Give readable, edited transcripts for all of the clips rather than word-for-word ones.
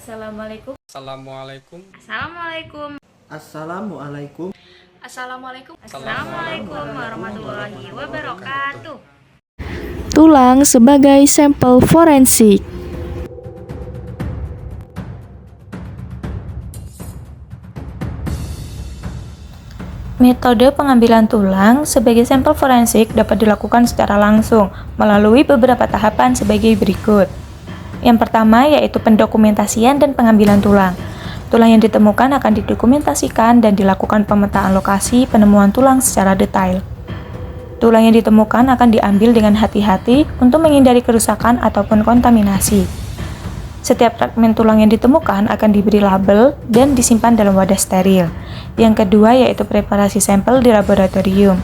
Assalamualaikum. Assalamualaikum. Assalamualaikum. Assalamualaikum. Assalamualaikum. Assalamualaikum warahmatullahi wabarakatuh. Tulang sebagai sampel forensik. Metode pengambilan tulang sebagai sampel forensik dapat dilakukan secara langsung melalui beberapa tahapan sebagai berikut. Yang pertama yaitu pendokumentasian dan pengambilan tulang. Tulang yang ditemukan akan didokumentasikan dan dilakukan pemetaan lokasi penemuan tulang secara detail. Tulang yang ditemukan akan diambil dengan hati-hati untuk menghindari kerusakan ataupun kontaminasi. Setiap fragmen tulang yang ditemukan akan diberi label dan disimpan dalam wadah steril. Yang kedua yaitu preparasi sampel di laboratorium.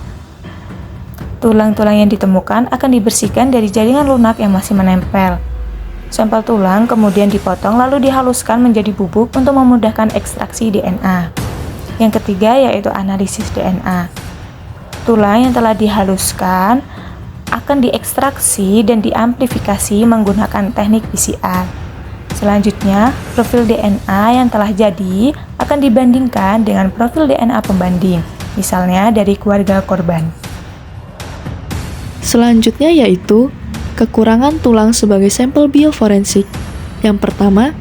Tulang-tulang yang ditemukan akan dibersihkan dari jaringan lunak yang masih menempel. Sampel tulang kemudian dipotong lalu dihaluskan menjadi bubuk untuk memudahkan ekstraksi DNA. Yang ketiga yaitu analisis DNA. Tulang yang telah dihaluskan akan diekstraksi dan diamplifikasi menggunakan teknik PCR. Selanjutnya, profil DNA yang telah jadi akan dibandingkan dengan profil DNA pembanding, misalnya dari keluarga korban. Selanjutnya yaitu kekurangan tulang sebagai sampel bioforensik. Yang pertama,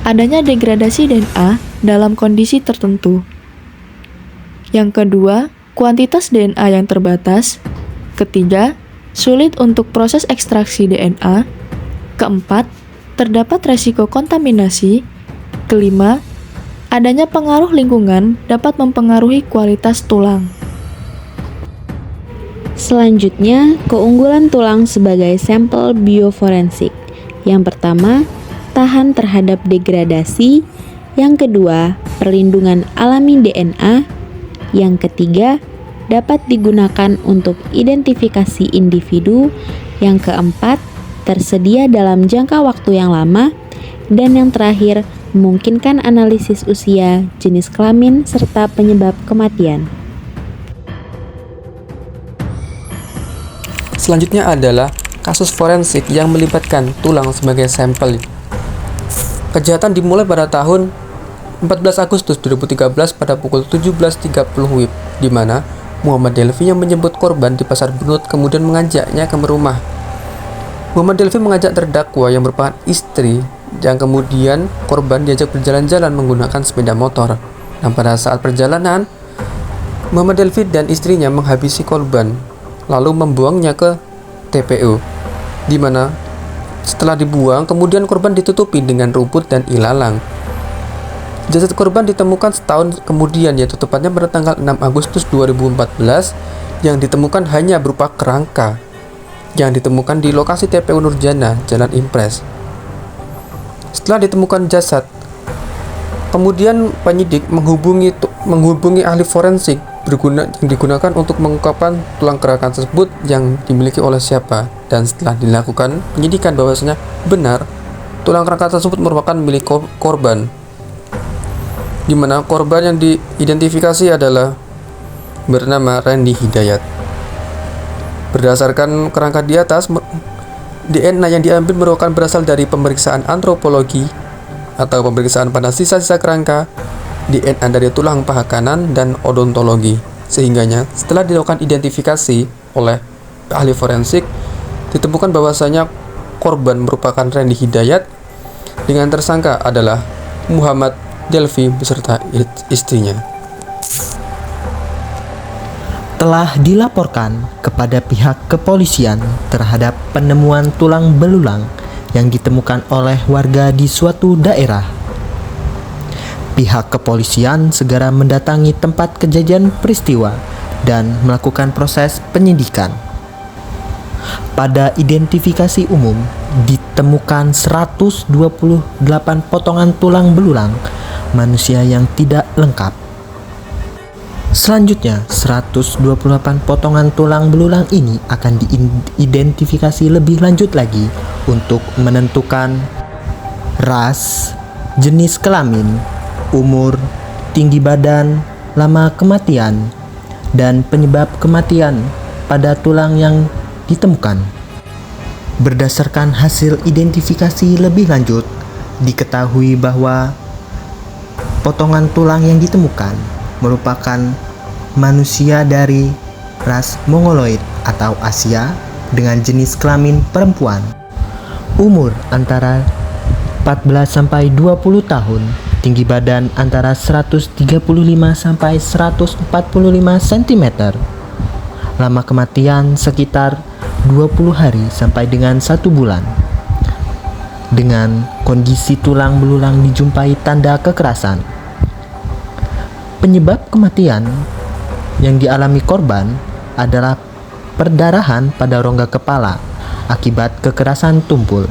adanya degradasi DNA dalam kondisi tertentu. Yang kedua, kuantitas DNA yang terbatas. Ketiga, sulit untuk proses ekstraksi DNA. Keempat, terdapat resiko kontaminasi. Kelima, adanya pengaruh lingkungan dapat mempengaruhi kualitas tulang. Selanjutnya, keunggulan tulang sebagai sampel bioforensik. Yang pertama, tahan terhadap degradasi. Yang kedua, perlindungan alami DNA. Yang ketiga, dapat digunakan untuk identifikasi individu. Yang keempat, tersedia dalam jangka waktu yang lama. Dan yang terakhir, memungkinkan analisis usia, jenis kelamin, serta penyebab kematian. Selanjutnya adalah kasus forensik yang melibatkan tulang sebagai sampel. Kejahatan dimulai pada tahun 14 Agustus 2013 pada pukul 17.30 WIB, di mana Muhammad Delvi yang menjemput korban di Pasar Bunut kemudian mengajaknya ke rumah. Muhammad Delvi mengajak terdakwa yang merupakan istri, yang kemudian korban diajak berjalan-jalan menggunakan sepeda motor. Dan pada saat perjalanan, Muhammad Delvi dan istrinya menghabisi korban, lalu membuangnya ke TPU, di mana setelah dibuang, kemudian korban ditutupi dengan rumput dan ilalang. Jasad korban ditemukan setahun kemudian, yaitu tepatnya pada tanggal 6 Agustus 2014, yang ditemukan hanya berupa kerangka, yang ditemukan di lokasi TPU Nurjana, Jalan Impres. Setelah ditemukan jasad, kemudian penyidik menghubungi ahli forensik yang digunakan untuk mengungkapkan tulang kerangka tersebut yang dimiliki oleh siapa. Dan setelah dilakukan penyidikan bahwasanya benar tulang kerangka tersebut merupakan milik korban, di mana korban yang diidentifikasi adalah bernama Randy Hidayat. Berdasarkan kerangka di atas, DNA yang diambil merupakan berasal dari pemeriksaan antropologi atau pemeriksaan pada sisa-sisa kerangka, DNA dari tulang paha kanan, dan odontologi. Sehingganya setelah dilakukan identifikasi oleh ahli forensik, ditemukan bahwasanya korban merupakan Randy Hidayat dengan tersangka adalah Muhammad Delvi beserta istrinya. Telah dilaporkan kepada pihak kepolisian terhadap penemuan tulang belulang yang ditemukan oleh warga di suatu daerah. Pihak kepolisian segera mendatangi tempat kejadian peristiwa dan melakukan proses penyidikan. Pada identifikasi umum ditemukan 128 potongan tulang belulang manusia yang tidak lengkap. Selanjutnya, 128 potongan tulang belulang ini akan diidentifikasi lebih lanjut lagi untuk menentukan ras, jenis kelamin, umur, tinggi badan, lama kematian, dan penyebab kematian pada tulang yang ditemukan. Berdasarkan hasil identifikasi lebih lanjut, diketahui bahwa potongan tulang yang ditemukan merupakan manusia dari ras Mongoloid atau Asia dengan jenis kelamin perempuan. Umur antara 14 sampai 20 tahun, tinggi badan antara 135 sampai 145 cm. Lama kematian sekitar 20 hari sampai dengan 1 bulan. Dengan kondisi tulang belulang dijumpai tanda kekerasan. Penyebab kematian yang dialami korban adalah perdarahan pada rongga kepala akibat kekerasan tumpul.